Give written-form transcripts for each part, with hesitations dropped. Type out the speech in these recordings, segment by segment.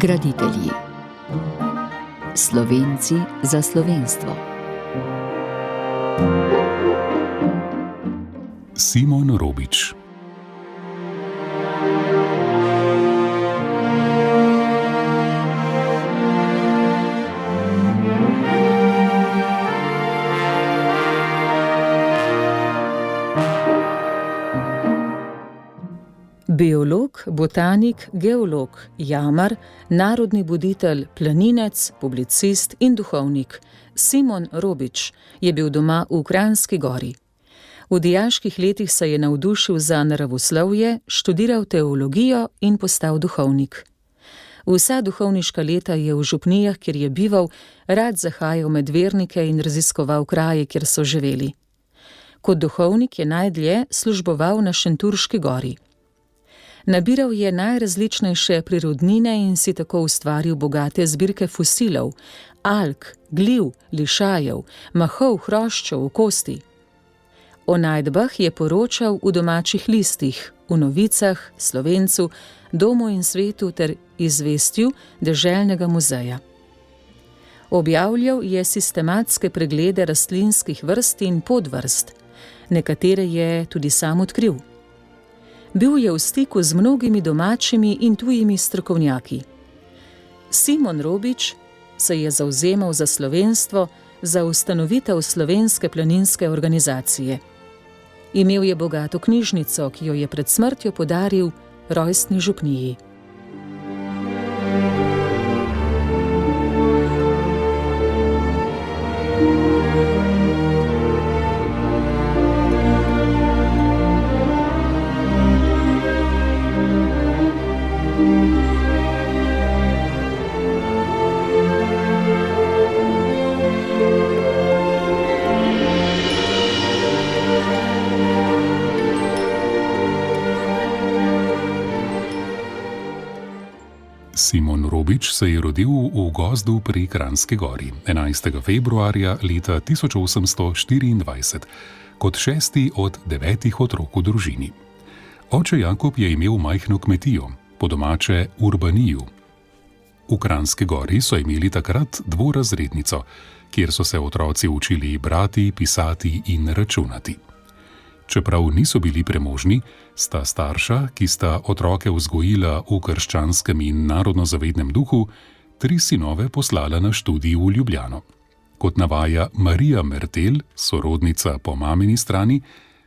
Graditelji. Slovenci za slovenstvo. Simon Robič. Biolog, botanik, geolog, jamar, narodni buditelj, planinec, publicist in duhovnik Simon Robič je bil doma v Kranjski Gori. V dijaških letih se je navdušil za naravoslovje, študiral teologijo in postal duhovnik. Vsa duhovniška leta je v župnijah, kjer je bival, rad zahajal med vernike in raziskoval kraje, kjer so živeli. Kot duhovnik je najdlje služboval na Šentjurški gori. Nabiral je najrazličnejše prirodnine in si tako ustvaril bogate zbirke fosilov, alg, gliv, lišajev, mahov, hroščev, kosti. O najdbah je poročal v domačih listih, v novicah, Slovencu, Domu in svetu ter izvestju Deželnega muzeja. Objavljal je sistematske preglede rastlinskih vrst in podvrst, nekatere je tudi sam odkril. Bil je v stiku z mnogimi domačimi in tujimi strokovnjaki. Simon Robič se je zavzemal za slovenstvo, za ustanovitev Slovenske planinske organizacije. Imel je bogato knjižnico, ki jo je pred smrtjo podaril rojstni župniji. Simon Robič se je rodil v gozdu pri Kranjski Gori 11. februarja leta 1824 kot 6. od 9 otrok v družini. Oče Jakob je imel majhno kmetijo, po domače Urbaniju. V Kranjski Gori so imeli takrat dvorazrednico, kjer so se otroci učili brati, pisati in računati. Čeprav niso bili premožni, sta starša, ki sta otroke vzgojila v krščanskem in narodnozavednem duhu, 3 sinove poslala na študij v Ljubljano. Kot navaja Marija Mertelj, sorodnica po mamini strani,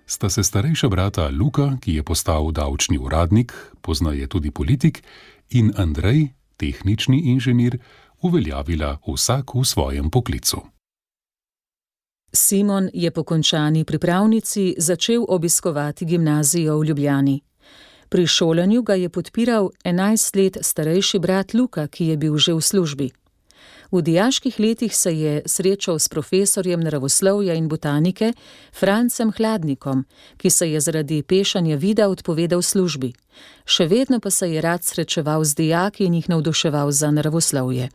sta se starejša brata Luka, ki je postal davčni uradnik, poznaje tudi politik, in Andrej, tehnični inženir, uveljavila vsak v svojem poklicu. Simon je po končani pripravnici začel obiskovati gimnazijo v Ljubljani. Pri šolanju ga je podpiral 11 let starejši brat Luka, ki je bil že v službi. V dijaških letih se je srečal s profesorjem naravoslovja in botanike Francem Hladnikom, ki se je zaradi pešanja vida odpovedal službi. Še vedno pa se je rad srečeval z dijaki in jih navduševal za naravoslovje.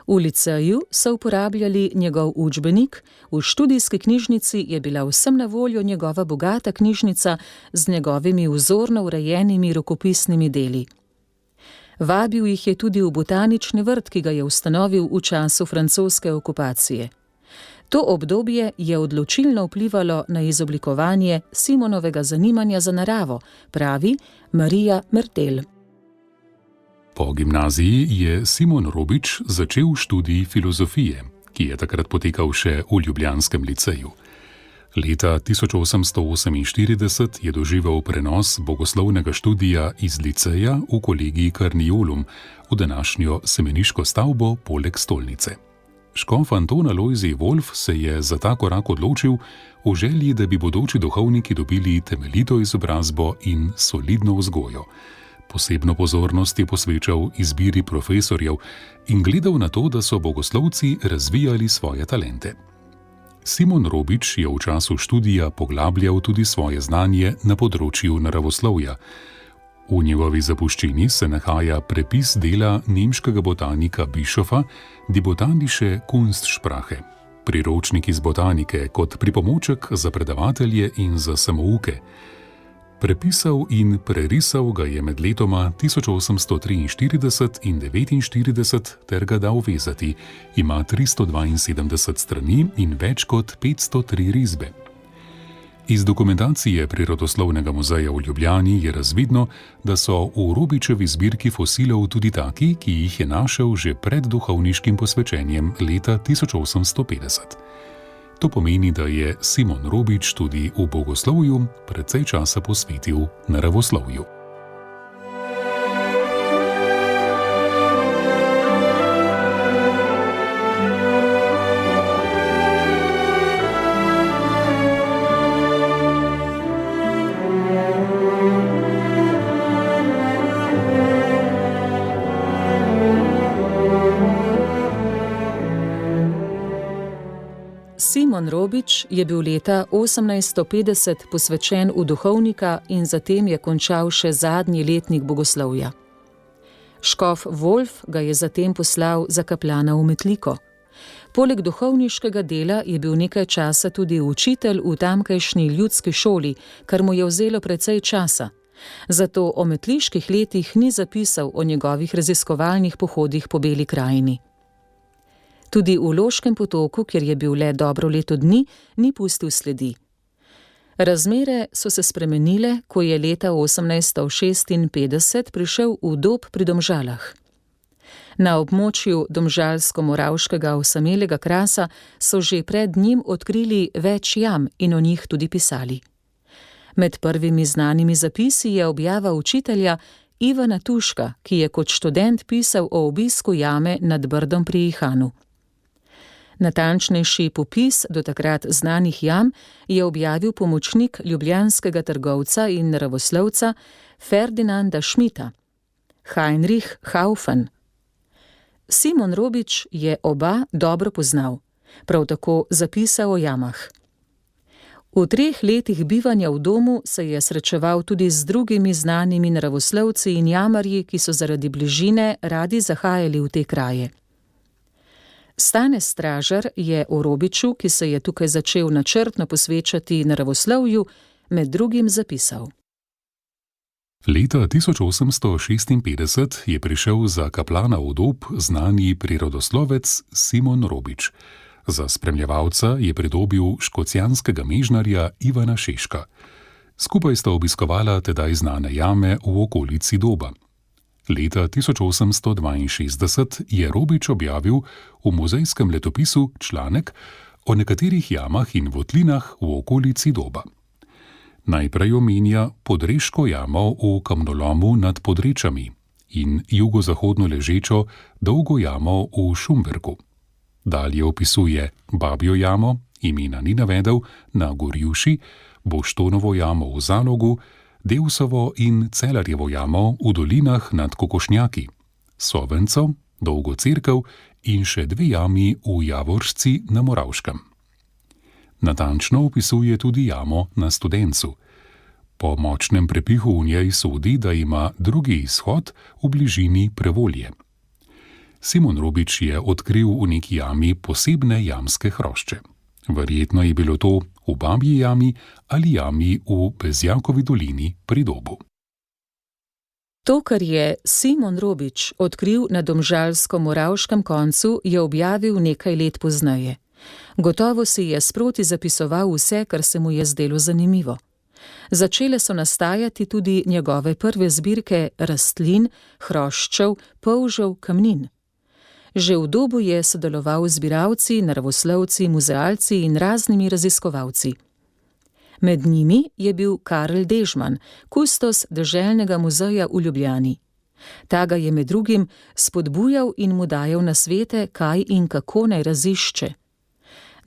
V liceju so uporabljali njegov učbenik, v študijski knjižnici je bila vsem na voljo njegova bogata knjižnica z njegovimi vzorno urejenimi rokopisnimi deli. Vabil jih je tudi v botanični vrt, ki ga je ustanovil v času francoske okupacije. To obdobje je odločilno vplivalo na izoblikovanje Simonovega zanimanja za naravo, pravi Marija Mertelj. Po gimnaziji je Simon Robič začel študij filozofije, ki je takrat potekal še v ljubljanskem liceju. Leta 1848 je doživel prenos bogoslovnega študija iz liceja v kolegij Carniolum, v današnjo semeniško stavbo poleg stolnice. Škof Anton Alojzij Volf se je za ta korak odločil v želji, da bi bodoči duhovniki dobili temeljito izobrazbo in solidno vzgojo. Posebno pozornost je posvečal izbiri profesorjev in gledal na to, da so bogoslovci razvijali svoje talente. Simon Robič je v času študija poglabljal tudi svoje znanje na področju naravoslovja. V njegovi zapuščini se nahaja prepis dela nemškega botanika Bischofa Die botanische Kunstsprache, priročnik iz botanike kot pripomoček za predavatelje in za samouke. Prepisal in prerisal ga je med letoma 1843 in 1949 ter ga dal vezati. Ima 372 strani in več kot 503 risbe. Iz dokumentacije Prirodoslovnega muzeja v Ljubljani je razvidno, da so v Robičevi zbirki fosilov tudi taki, ki jih je našel že pred duhovniškim posvečenjem leta 1850. To pomeni, da je Simon Robič tudi v bogoslovju precej časa posvetil naravoslovju. Simon Robič je bil leta 1850 posvečen v duhovnika in zatem je končal še zadnji letnik bogoslovja. Škof Wolf ga je zatem poslal za kaplana v Metliko. Poleg duhovniškega dela je bil nekaj časa tudi učitelj v tamkajšnji ljudski šoli, kar mu je vzelo precej časa. Zato o metliških letih ni zapisal o njegovih raziskovalnih pohodih po Beli krajini. Tudi v Loškem potoku, kjer je bil le dobro leto dni, ni pustil sledi. Razmere so se spremenile, ko je leta 1856 prišel v Dob pri Domžalah. Na območju domžalsko-moravškega osamelega krasa so že pred njim odkrili več jam in o njih tudi pisali. Med prvimi znanimi zapisi je objava učitelja Ivana Tuška, ki je kot študent pisal o obisku jame nad Brdom pri Ihanu. Natančnejši popis do takrat znanih jam je objavil pomočnik ljubljanskega trgovca in naravoslovca Ferdinanda Schmidta, Heinrich Haufen. Simon Robič je oba dobro poznal, prav tako zapisal o jamah. V 3 letih bivanja v domu se je srečeval tudi z drugimi znanimi naravoslovci in jamarji, ki so zaradi bližine radi zahajali v te kraje. Stane Stražar je o Robiču, ki se je tukaj začel načrtno posvečati naravoslovju, med drugim zapisal. Leta 1856 je prišel za kaplana v Dob znani prirodoslovec Simon Robič. Za spremljevalca je pridobil škocjanskega mežnarja Ivana Šeška. Skupaj sta obiskovala tedaj znane jame v okolici Doba. Leta 1862 je Robič objavil v muzejskem letopisu članek o nekaterih jamah in votlinah v okolici Doba. Najprej omenja Podreško jamo v kamnolomu nad Podrečami in jugozahodno ležečo Dolgo jamo v Šumberku. Dalje opisuje Babjo jamo, imena ni navedel, na Gorjuši, Boštonovo jamo v Zalogu, Devsovo in Celarjevo jamo v dolinah nad Kokošnjaki, Sovenco, Dolgo cerkev in še 2 jami v Javoršci na Moravškem. Natančno opisuje tudi jamo na Studencu. Po močnem prepihu v njej sodi, da ima drugi izhod v bližini Prevolje. Simon Robič je odkril v neki jami posebne jamske hrošče. Verjetno je bilo to v Babji jami ali jami v Bezjakovi dolini pri Dobu. To, kar je Simon Robič odkril na domžalsko-moravškem koncu, je objavil nekaj let pozneje. Gotovo si je sproti zapisoval vse, kar se mu je zdelo zanimivo. Začele so nastajati tudi njegove prve zbirke rastlin, hroščev, polžev, kamnin. Že v Dobu je sodeloval z zbiralci, naravoslovci, muzealci in raznimi raziskovalci. Med njimi je bil Karl Dežman, kustos deželnega muzeja v Ljubljani. Ta ga je med drugim spodbujal in mu dajal nasvete, kaj in kako naj razišče.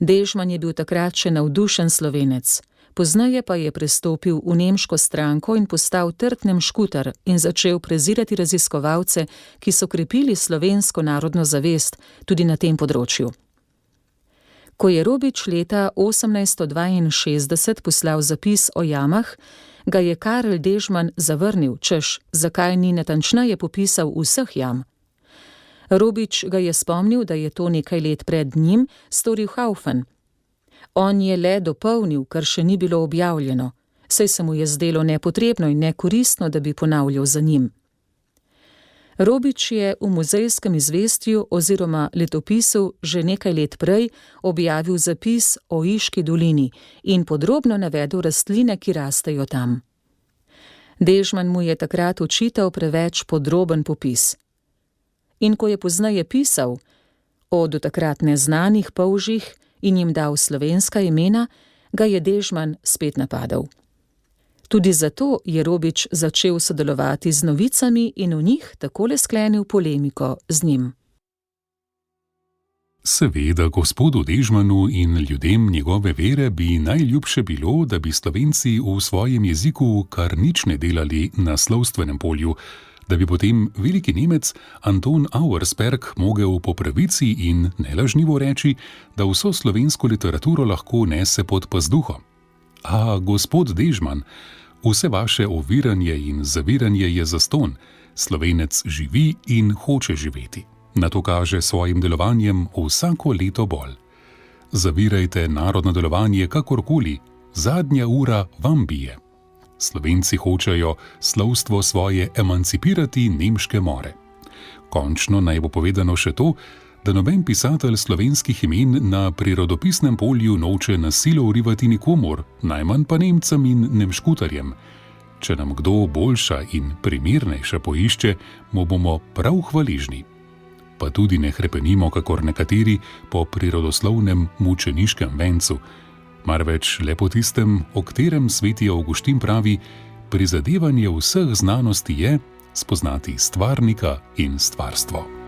Dežman je bil takrat še navdušen Slovenec. Pozneje pa je prestopil v nemško stranko in postal trtnem škutar in začel prezirati raziskovalce, ki so krepili slovensko narodno zavest tudi na tem področju. Ko je Robič leta 1862 poslal zapis o jamah, ga je Karl Dežman zavrnil, češ, zakaj ni natančneje popisal vseh jam. Robič ga je spomnil, da je to nekaj let pred njim storil Haufen. On je le dopolnil, kar še ni bilo objavljeno. saj se mu je zdelo nepotrebno in nekoristno, da bi ponavljal za njim. Robič je v muzejskem izvestju oziroma letopisu že nekaj let prej objavil zapis o Iški dolini in podrobno navedel rastline, ki rastejo tam. Dežman mu je takrat očital preveč podroben popis. In ko je pozneje pisal o do takrat neznanih polžih in jim dal slovenska imena, ga je Dežman spet napadel. Tudi zato je Robič začel sodelovati z novicami in v njih takole sklenil polemiko z njim. Seveda gospodu Dežmanu in ljudem njegove vere bi najljubše bilo, da bi Slovenci v svojem jeziku kar nič ne delali na slovstvenem polju, da bi potem veliki Nemec Anton Auersperg mogel po pravici in nelažnivo reči, da vso slovensko literaturo lahko nese pod pazduho. A gospod Dežman, vse vaše oviranje in zaviranje je zastonj, Slovenec živi in hoče živeti. Na to kaže svojim delovanjem vsako leto bolj. Zavirajte narodno delovanje kakorkoli, zadnja ura vam bije. Slovenci hočejo slovstvo svoje emancipirati nemške more. Končno naj bo povedano še to, da noben pisatelj slovenskih imen na prirodopisnem polju noče na silo vrivati nikomur, najmanj pa Nemcem in nemškutarjem. Če nam kdo boljša in primernejša poišče, mu bomo prav hvaležni. Pa tudi ne hrepenimo, kakor nekateri, po prirodoslovnem mučeniškem vencu, marveč le po tistem, o katerem sveti Avguštin pravi, prizadevanje vseh znanosti je spoznati stvarnika in stvarstvo.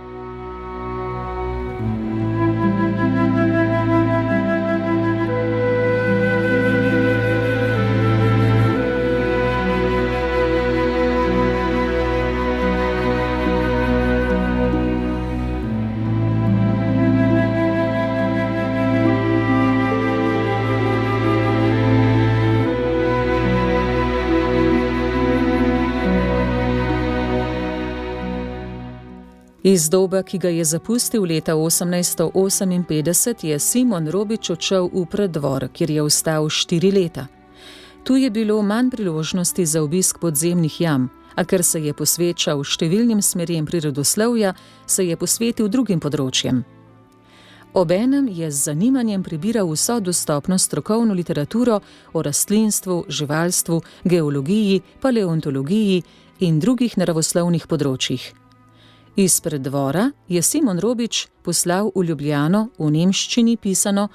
Iz doba, ki ga je zapustil leta 1858, je Simon Robič odšel v Preddvor, kjer je ostal 4 leta. Tu je bilo manj priložnosti za obisk podzemnih jam, a ker se je posvečal številnim smerjem prirodoslovja, se je posvetil drugim področjem. Obenem je z zanimanjem prebiral vso dostopno strokovno literaturo o rastlinstvu, živalstvu, geologiji, paleontologiji in drugih naravoslovnih področjih. Iz Preddvora je Simon Robič poslal v Ljubljano v nemščini pisano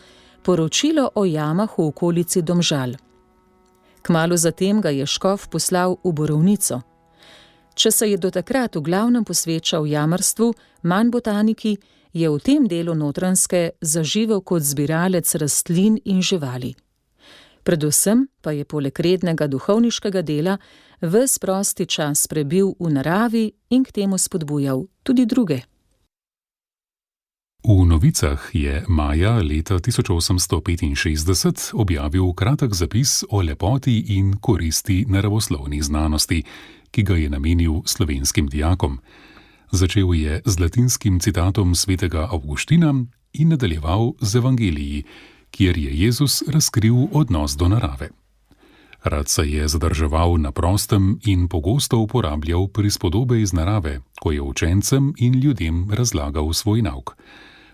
poročilo o jamah v okolici Domžal. Kmalu zatem ga je škof poslal v Borovnico. Če se je do takrat v glavnem posvečal jamarstvu, manj botaniki, je v tem delu Notranjske zaživel kot zbiralec rastlin in živali. Predvsem pa je poleg rednega duhovniškega dela ves prosti čas prebil v naravi in k temu spodbujal tudi druge. V Novicah je maja leta 1865 objavil kratek zapis o lepoti in koristi naravoslovnih znanosti, ki ga je namenil slovenskim dijakom. Začel je z latinskim citatom svetega Avguština in nadaljeval z evangeliji, kjer je Jezus razkril odnos do narave. Rad se je zadrževal na prostem in pogosto uporabljal prispodobe iz narave, ko je učencem in ljudem razlagal svoj nauk.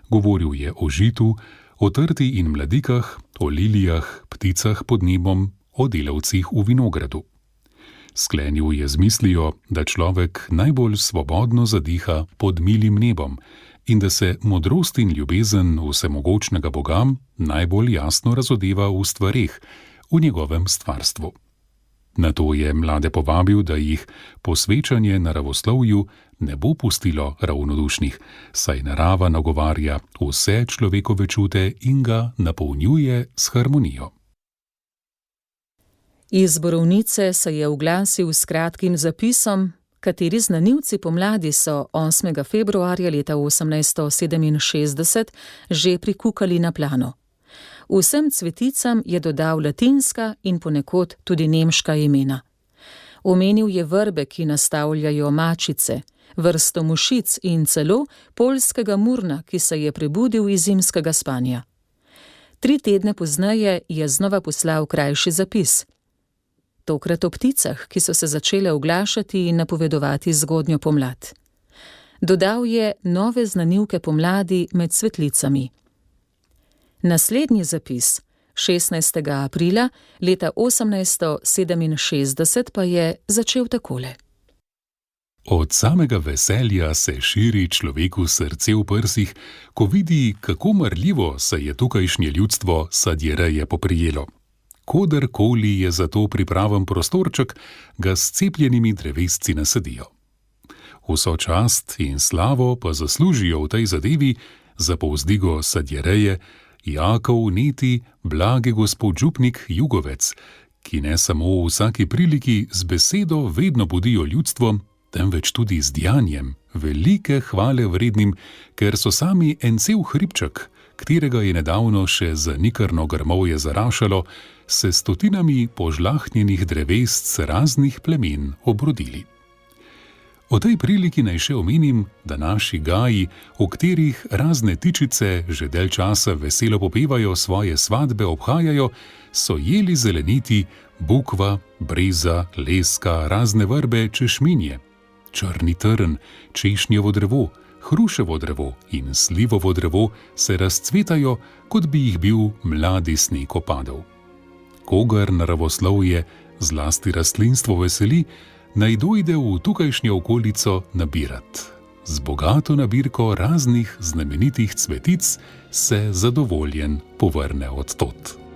Govoril je o žitu, o trti in mladikah, o lilijah, pticah pod nebom, o delavcih v vinogradu. Sklenil je z mislijo, da človek najbolj svobodno zadiha pod milim nebom in da se modrost in ljubezen vsemogočnega Boga najbolj jasno razodeva v stvareh, v njegovem stvarstvu. Nato je mlade povabil, da jih posvečanje naravoslovju ne bo pustilo ravnodušnih, saj narava nagovarja vse človekove čute in ga napolnjuje s harmonijo. Iz Borovnice se je oglasil s kratkim zapisom, kateri znanilci pomladi so 8. februarja leta 1867 že prikukali na plano. Vsem cveticam je dodal latinska in ponekod tudi nemška imena. Omenil je vrbe, ki nastavljajo mačice, vrsto mušic in celo poljskega murna, ki se je prebudil iz zimskega spanja. 3 tedne pozneje je znova poslal krajši zapis. tokrat o pticah, ki so se začele oglašati in napovedovati zgodnjo pomlad. Dodal je nove znanilke pomladi med svetlicami. Naslednji zapis, 16. aprila leta 1867, pa je začel takole. Od samega veselja se širi človeku srce v prsih, ko vidi, kako marljivo se je tukajšnje ljudstvo sadjereje poprijelo. Kodarkoli je za to pripraven prostorček, ga s cepljenimi drevesci nasadijo. Vso čast in slavo pa zaslužijo v tej zadevi za povzdigo sadjereje Jakov Neti, blagi gospod župnik Jugovec, ki ne samo v vsaki priliki z besedo vedno budijo ljudstvo, temveč tudi z dejanjem, velike hvale vrednim, ker so sami en cel hribček, katerega je nedavno še zanikrno grmovje zarašalo, se stotinami požlahnjenih drevesc raznih plemen obrodili. O tej priliki naj še omenim, da naši gaji, v katerih razne tičice že dalj časa veselo popevajo svoje svadbe, obhajajo, so jeli zeleniti, bukva, breza, leska, razne vrbe, češminje, črni trn, češnjevo drevo, hruševo drevo in slivovo drevo se razcvetajo, kot bi jih bil mladi sneg opadel. Kogar naravoslovje, zlasti rastlinstvo veseli, naj dojde v tukajšnjo okolico nabirat. Z bogato nabirko raznih znamenitih cvetic se zadovoljen povrne od tod.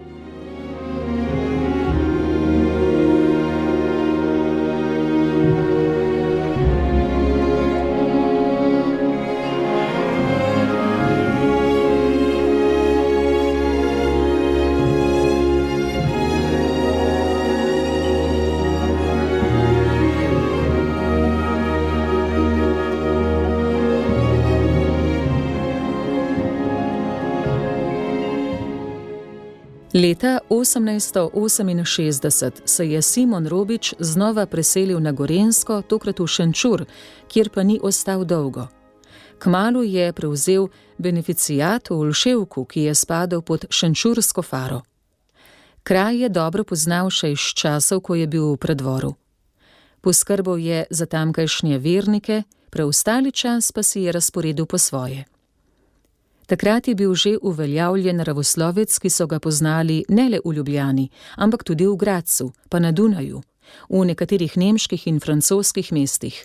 Leta 1868 se je Simon Robič znova preselil na Gorenjsko, tokrat v Šenčur, kjer pa ni ostal dolgo. Kmalu je prevzel beneficijat v Olševku, ki je spadal pod šenčursko faro. Kraj je dobro poznal še iz časov, ko je bil v predvoru. Poskrbel je za tamkajšnje vernike, preostali čas pa si je razporedil po svoje. Takrat je bil že uveljavljen naravoslovec, ki so ga poznali ne le v Ljubljani, ampak tudi v Gradcu, pa na Dunaju, v nekaterih nemških in francoskih mestih.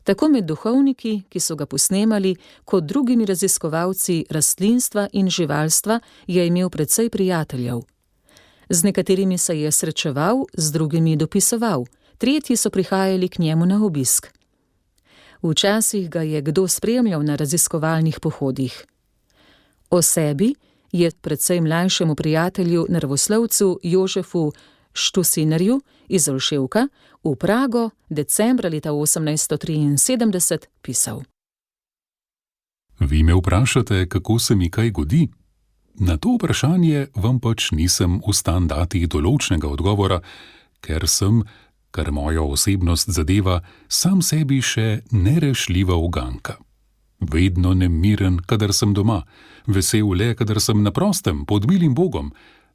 Tako med duhovniki, ki so ga posnemali, kot drugimi raziskovalci rastlinstva in živalstva, je imel precej prijateljev. Z nekaterimi se je srečeval, z drugimi dopisoval, tretji so prihajali k njemu na obisk. Včasih ga je kdo spremljal na raziskovalnih pohodih. O sebi je precej mlajšemu prijatelju naravoslovcu Jožefu Štusinarju iz Olševka v Prago decembra leta 1873 pisal. Vi me vprašate, kako se mi kaj godi? Na to vprašanje vam pač nisem v stan dati določnega odgovora, ker sem, kar mojo osebnost zadeva, sam sebi še nerešljiva uganka. Vedno nemiren, kadar sem doma, vesel le, kadar sem na prostem, pod milim Bogom,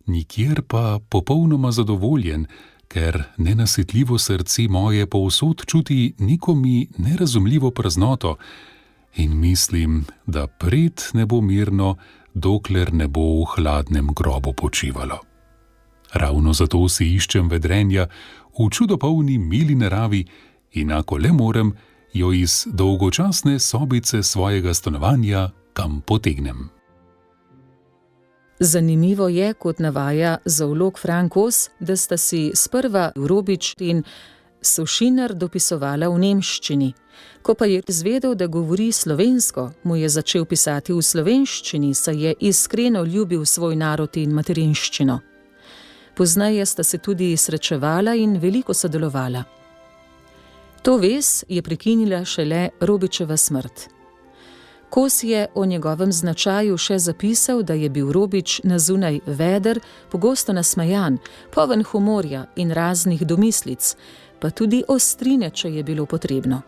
nikjer pa popolnoma zadovoljen, ker nenasitljivo srce moje povsod čuti neko mi nerazumljivo praznoto in mislim, da pred ne bo mirno, dokler ne bo v hladnem grobu počivalo. Ravno zato si iščem vedrenja v čudopolni mili naravi in ako le morem, jo iz dolgočasne sobice svojega stanovanja kam potegnem. Zanimivo je, kot navaja zoolog Frank Os, da sta si sprva Robič in Sušinar dopisovala v nemščini. Ko pa je izvedel, da govori slovensko, mu je začel pisati v slovenščini, saj je iskreno ljubil svoj narod in materinščino. Pozneje sta se tudi srečevala in veliko sodelovala. To vez je prekinila šele Robičeva smrt. Kos je o njegovem značaju še zapisal, da je bil Robič na zunaj veder, pogosto nasmejan, poln humorja in raznih domislic, pa tudi ostrine, če je bilo potrebno.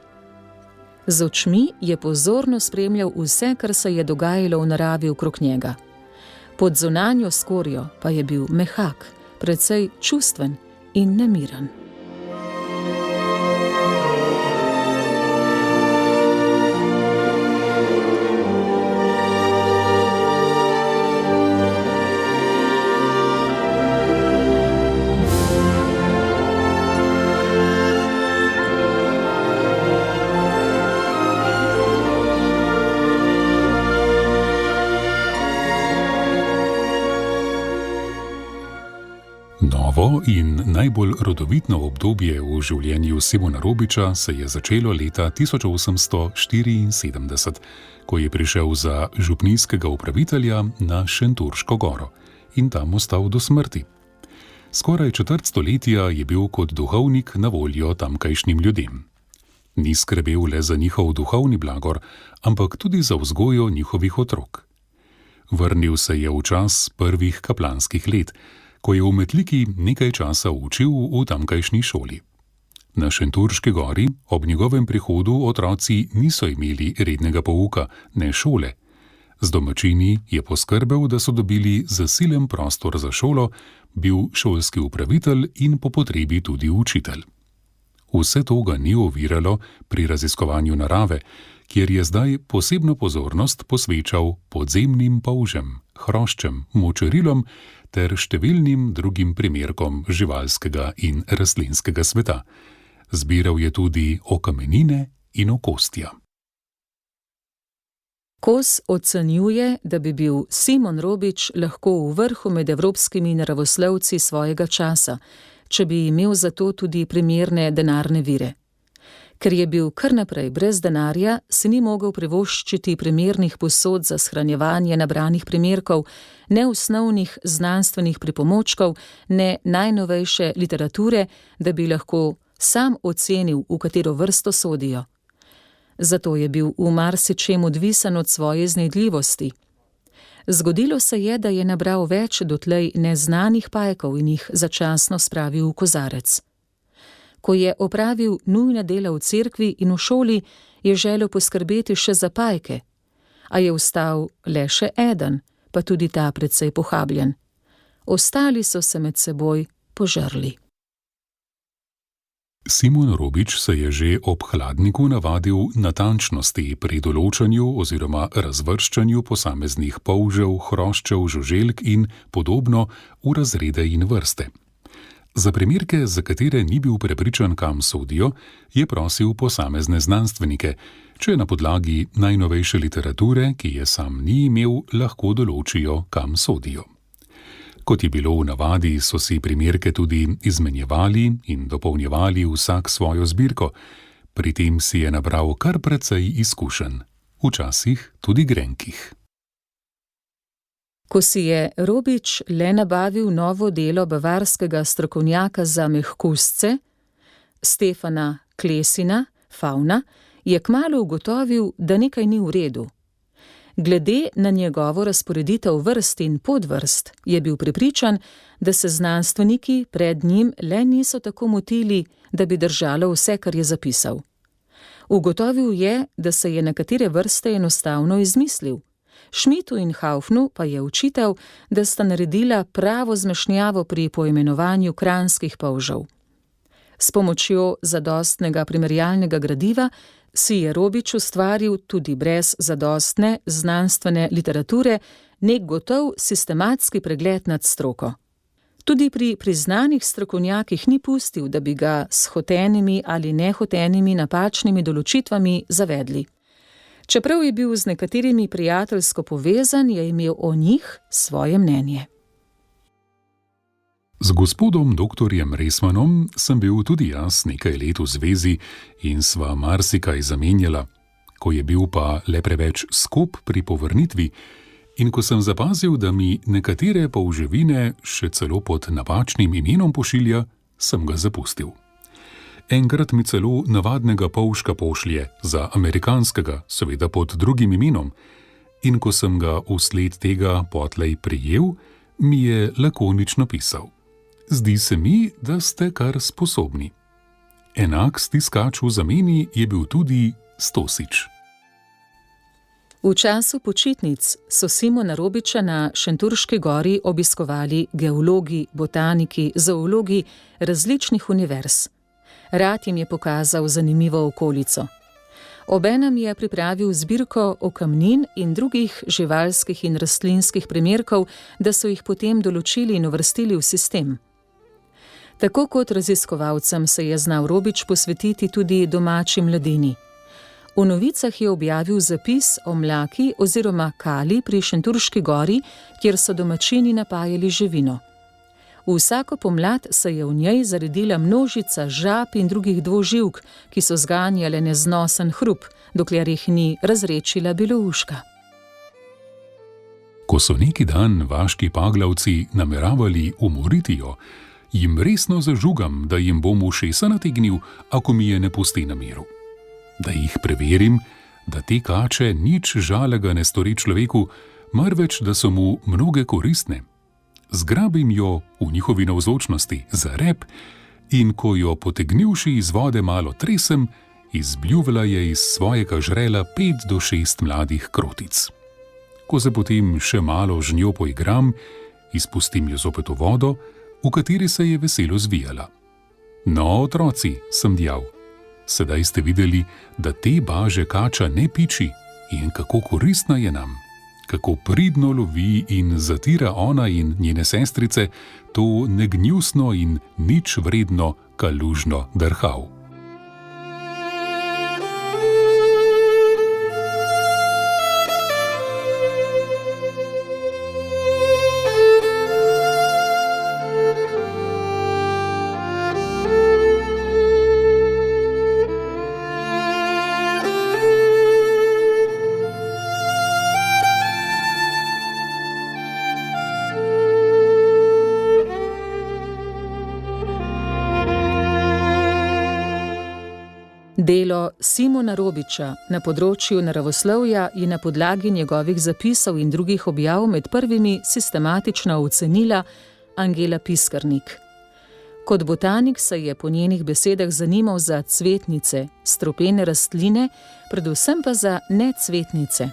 Z očmi je pozorno spremljal vse, kar se je dogajalo v naravi okrog njega. Pod zunanjo skorjo pa je bil mehak, precej čustven in nemiren. Novo in najbolj rodovitno obdobje v življenju Simona Robiča se je začelo leta 1874, ko je prišel za župnijskega upravitelja na Šentjurško goro in tam ostal do smrti. Skoraj četrt stoletja je bil kot duhovnik na voljo tamkajšnjim ljudem. Ni skrbel le za njihov duhovni blagor, ampak tudi za vzgojo njihovih otrok. Vrnil se je v čas prvih kaplanskih let, ko je v Metliki nekaj časa učil v tamkajšnji šoli. Na Šentjurški gori ob njegovem prihodu otroci niso imeli rednega pouka, ne šole. Z domačini je poskrbel, da so dobili zasilen prostor za šolo, bil šolski upravitelj in po potrebi tudi učitelj. Vse to ga ni oviralo pri raziskovanju narave, kjer je zdaj posebno pozornost posvečal podzemnim polžem, hroščem, močerilom ter številnim drugim primerkom živalskega in rastlinskega sveta. Zbiral je tudi okamenine in okostja. Kos ocenjuje, da bi bil Simon Robič lahko v vrhu med evropskimi naravoslovci svojega časa, če bi imel za to tudi primerne denarne vire. Ker je bil kar naprej brez denarja, si ni mogel privoščiti primernih posod za shranjevanje nabranih primerkov, ne osnovnih znanstvenih pripomočkov, ne najnovejše literature, da bi lahko sam ocenil, v katero vrsto sodijo. Zato je bil v marsičem odvisen od svoje iznajdljivosti. Zgodilo se je, da je nabral več dotlej neznanih pajkov in jih začasno spravil v kozarec. Ko je opravil nujna dela v cerkvi in v šoli, je želel poskrbeti še za pajke, a je ostal le še eden, pa tudi ta precej pohabljen. Ostali so se med seboj požrli. Simon Robič se je že ob hladniku navadil natančnosti pri določanju oziroma razvrščanju posameznih polžev, hroščev, žuželk in podobno v razrede in vrste. Za primerke, za katere ni bil prepričan, kam sodijo, je prosil posamezne znanstvenike, če na podlagi najnovejše literature, ki je sam ni imel, lahko določijo, kam sodijo. Kot je bilo v navadi, so si primerke tudi izmenjevali in dopolnjevali vsak svojo zbirko. Pri tem si je nabral kar precej izkušenj, včasih tudi grenkih. Ko si je Robič le nabavil novo delo bavarskega strokovnjaka za mehkusce, Stefana Klesina, Fauna, je kmalu ugotovil, da nekaj ni v redu. Glede na njegovo razporeditev vrst in podvrst je bil prepričan, da se znanstveniki pred njim le niso tako motili, da bi držalo vse, kar je zapisal. Ugotovil je, da se je nekatere vrste enostavno izmislil. Schmidtu in Haufnu pa je očital, da sta naredila pravo zmešnjavo pri poimenovanju kranjskih polžev. S pomočjo zadostnega primerjalnega gradiva si je Robič ustvaril tudi brez zadostne znanstvene literature nek gotov sistematski pregled nad stroko. Tudi pri priznanih strokovnjakih ni pustil, da bi ga s hotenimi ali nehotenimi napačnimi določitvami zavedli. Čeprav je bil z nekaterimi prijateljsko povezan, je imel o njih svoje mnenje. Z gospodom doktorjem Resmanom sem bil tudi jaz nekaj let v zvezi in sva marsikaj zamenjala. Ko je bil pa le preveč skop pri povrnitvi in ko sem zapazil, da mi nekatere polževine še celo pod napačnim imenom pošilja, sem ga zapustil. Enkrat mi celo navadnega polžka pošlje za amerikanskega, seveda pod drugim imenom, in ko sem ga vsled tega potlej prijel, mi je lakonično pisal: "Zdi se mi, da ste kar sposobni." Enak stiskač v zameni je bil tudi Stosič. V času počitnic so Simona Robiča na Šentjurški gori obiskovali geologi, botaniki, zoologi različnih univerz. Rad jim je pokazal zanimivo okolico. Obenem je pripravil zbirko okamnin in drugih živalskih in rastlinskih primerkov, da so jih potem določili in uvrstili v sistem. Tako kot raziskovalcem se je znal Robič posvetiti tudi domači mladini. V novicah je objavil zapis o mlaki oziroma kali pri Šentjurški gori, kjer so domačini napajali živino. Vsako pomlad se je v njej zaredila množica žab in drugih dvoživk, ki so zganjale neznosen hrup, dokler jih ni razredčila belouška. Ko so neki dan vaški paglavci nameravali umoriti jo, jim resno zažugam, da jim bom ušesa nategnil, ako mi je ne pusti na miru. Da jih preverim, da te kače nič žalega ne stori človeku, marveč da so mu mnoge koristne. Zgrabim jo v njihovi navzočnosti za rep in ko jo potegnivši iz vode malo tresem, izbljuvala je iz svojega žrela 5 do 6 mladih krotic. Ko se potem še malo z njo poigram, izpustim jo zopet v vodo, v kateri se je veselo zvijala. No, otroci, sem djal, sedaj ste videli, da te baže kača ne piči in kako koristna je nam. Kako pridno lovi in zatira ona in njene sestrice to negnjusno in nič vredno kalužno drhav. Delo Simona Robiča na področju naravoslovja je na podlagi njegovih zapisov in drugih objav med prvimi sistematično ocenila Angela Piskarnik. Kot botanik se je po njenih besedah zanimal za cvetnice, strupene rastline, predvsem pa za necvetnice.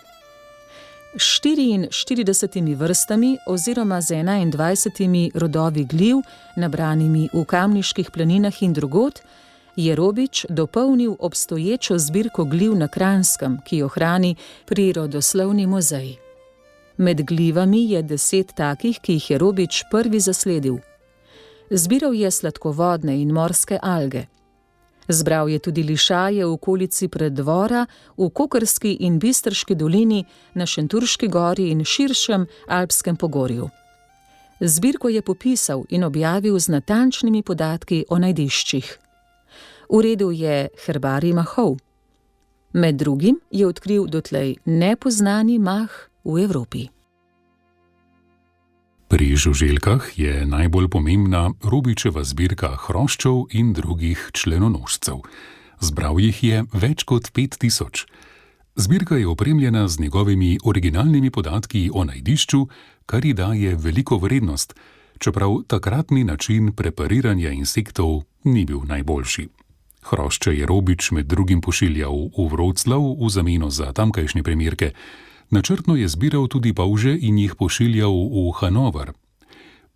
S 44 vrstami oziroma z 21 rodovi gliv, nabranimi v Kamniških planinah in drugod, je Robič dopolnil obstoječo zbirko gliv na Kranjskem, ki jo hrani Prirodoslovni muzej. Med glivami je 10 takih, ki jih je Robič prvi zasledil. Zbiral je sladkovodne in morske alge. Zbral je tudi lišaje v okolici Preddvora, v Kokrski in Bistriški dolini, na Šentjurški gori in širšem Alpskem pogorju. Zbirko je popisal in objavil z natančnimi podatki o najdiščih. Uredil je herbarij mahov. Med drugim je odkril dotlej nepoznani mah v Evropi. Pri žuželkah je najbolj pomembna Robičeva zbirka hroščev in drugih členonožcev. Zbral jih je več kot 5000. Zbirka je opremljena z njegovimi originalnimi podatki o najdišču, kar ji daje veliko vrednost, čeprav takratni način prepariranja insektov ni bil najboljši. Hrošče je Robič med drugim pošiljal v Vroclav v zameno za tamkajšnje primerke. Načrtno je zbiral tudi polže in jih pošiljal v Hanover.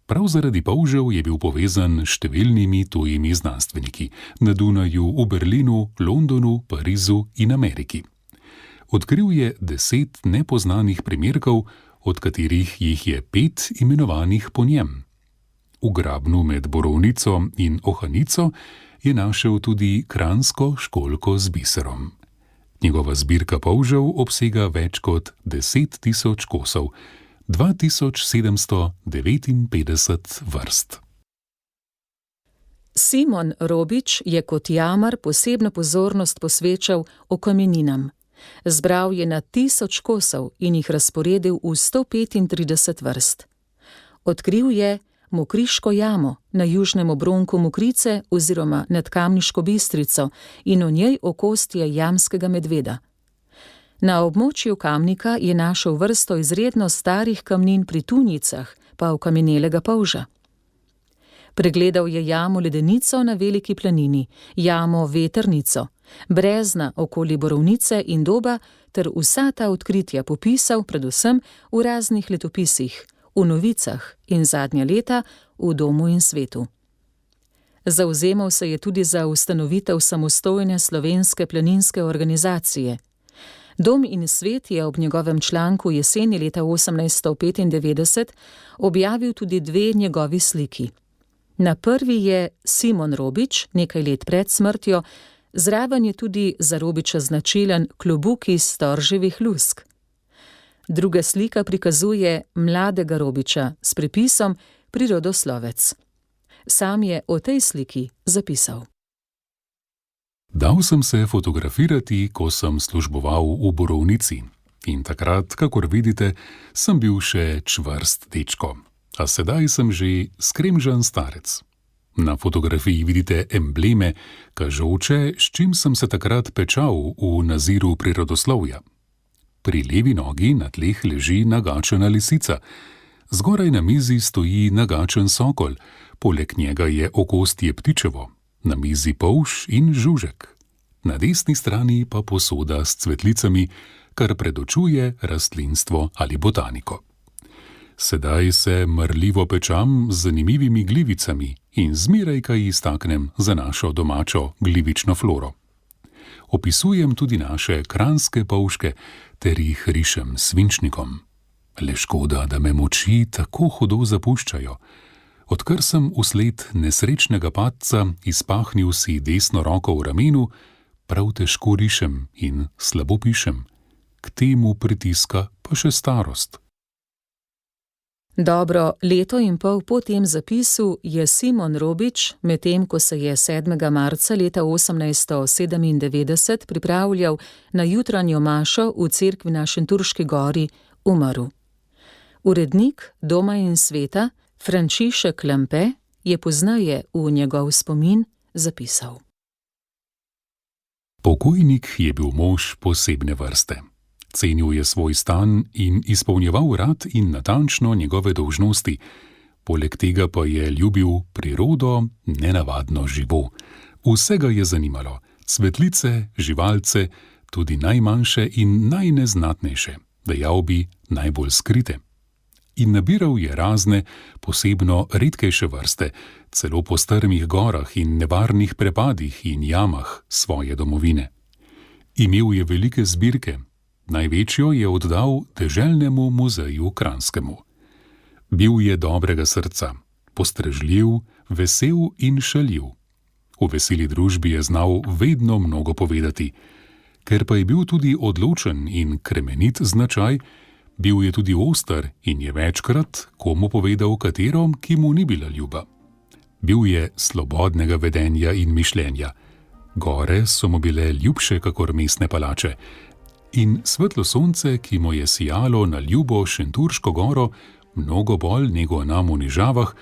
Prav zaradi polžev je bil povezan s številnimi tujimi znanstveniki na Dunaju, v Berlinu, Londonu, Parizu in Ameriki. Odkril je 10 nepoznanih primerkov, od katerih jih je 5 imenovanih po njem. V grabnu med borovnico in ohanico je našel tudi kranjsko školjko z biserom. Njegova zbirka polžev obsega več kot 10 000 kosov, 2759 vrst. Simon Robič je kot jamar posebno pozornost posvečal okameninam. Zbral je na 1000 kosov in jih razporedil v 135 vrst. Odkril je Mokriško jamo na južnem obronku Mokrice oziroma nad Kamniško Bistrico in v njej okostje jamskega medveda. Na območju Kamnika je našel vrsto izredno starih kamnin pri Tunjicah, pa okamenelega polža. Pregledal je jamo Ledenico na Veliki planini, jamo Vetrnico, Brezna okoli Borovnice in Doba ter vsa ta odkritja popisal predvsem v raznih letopisih, v novicah in zadnja leta v Domu in svetu. Zavzemal se je tudi za ustanovitev samostojne slovenske planinske organizacije. Dom in svet je ob njegovem članku jeseni leta 1895 objavil tudi 2 njegovi sliki. Na prvi je Simon Robič, nekaj let pred smrtjo, zraven je tudi za Robiča značilen klobuk iz storževih lusk. Druga slika prikazuje mladega Robiča s pripisom Prirodoslovec. Sam je o tej sliki zapisal: Dal sem se fotografirati, ko sem služboval v Borovnici. In takrat, kakor vidite, sem bil še čvrst dečko. A sedaj sem že skremžan starec. Na fotografiji vidite embleme, kažoče, s čim sem se takrat pečal v naziru prirodoslovja. Pri levi nogi na tleh leži nagačena lisica. Zgoraj na mizi stoji nagačen sokol, poleg njega je okostje ptičevo, na mizi polž in žužek. Na desni strani pa posoda s cvetlicami, kar predočuje rastlinstvo ali botaniko. Sedaj se marljivo pečam z zanimivimi glivicami in zmeraj kaj iztaknem za našo domačo glivično floro. Opisujem tudi naše kranjske polžke ter jih rišem s svinčnikom. Le škoda, da me moči tako hudo zapuščajo. Odkar sem vsled nesrečnega padca izpahnil si desno roko v ramenu, prav težko rišem in slabo pišem. K temu pritiska pa še starost. Dobro leto in pol po tem zapisu je Simon Robič, medtem ko se je 7. marca leta 1897 pripravljal na jutranjo mašo v cerkvi na Šentjurški gori, umrl. Urednik Doma in sveta Frančišek Lampe je pozneje v njegov spomin zapisal: Pokojnik je bil mož posebne vrste. Cenil je svoj stan in izpolnjeval rad in natančno njegove dolžnosti. Poleg tega pa je ljubil prirodo nenavadno živo. Vse ga je zanimalo, cvetlice, živalce, tudi najmanjše in najneznatnejše, dejal bi najbolj skrite. In nabiral je razne, posebno redkejše vrste, celo po strmih gorah in nevarnih prepadih in jamah svoje domovine. Imel je velike zbirke, največjo je oddal Deželnemu muzeju Kranjskemu. Bil je dobrega srca, postrežljiv, vesel in šaljiv. V veseli družbi je znal vedno mnogo povedati. Ker pa je bil tudi odločen in kremenit značaj, bil je tudi oster in je večkrat komu povedal katero, ki mu ni bila ljuba. Bil je slobodnega vedenja in mišljenja. Gore so mu bile ljubše kakor mestne palače. In svetlo sonce, ki mu je sijalo na ljubo Šentjurško goro, mnogo bolj nego nam v Nižavah,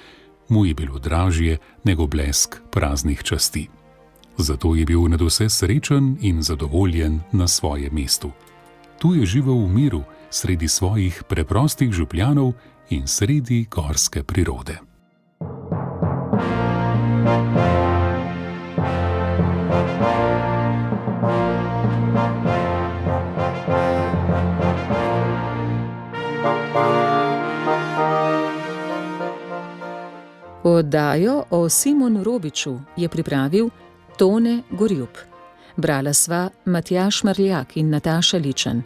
mu je bilo dražje nego blesk praznih časti. Zato je bil nadvse srečen in zadovoljen na svojem mestu. Tu je živel v miru, sredi svojih preprostih župljanov in sredi gorske prirode. Oddajo o Simonu Robiču je pripravil Tone Gorjup. Brala sva Matjaž Marljak in Nataša Ličen.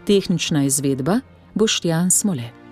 Tehnična izvedba Boštjan Smole.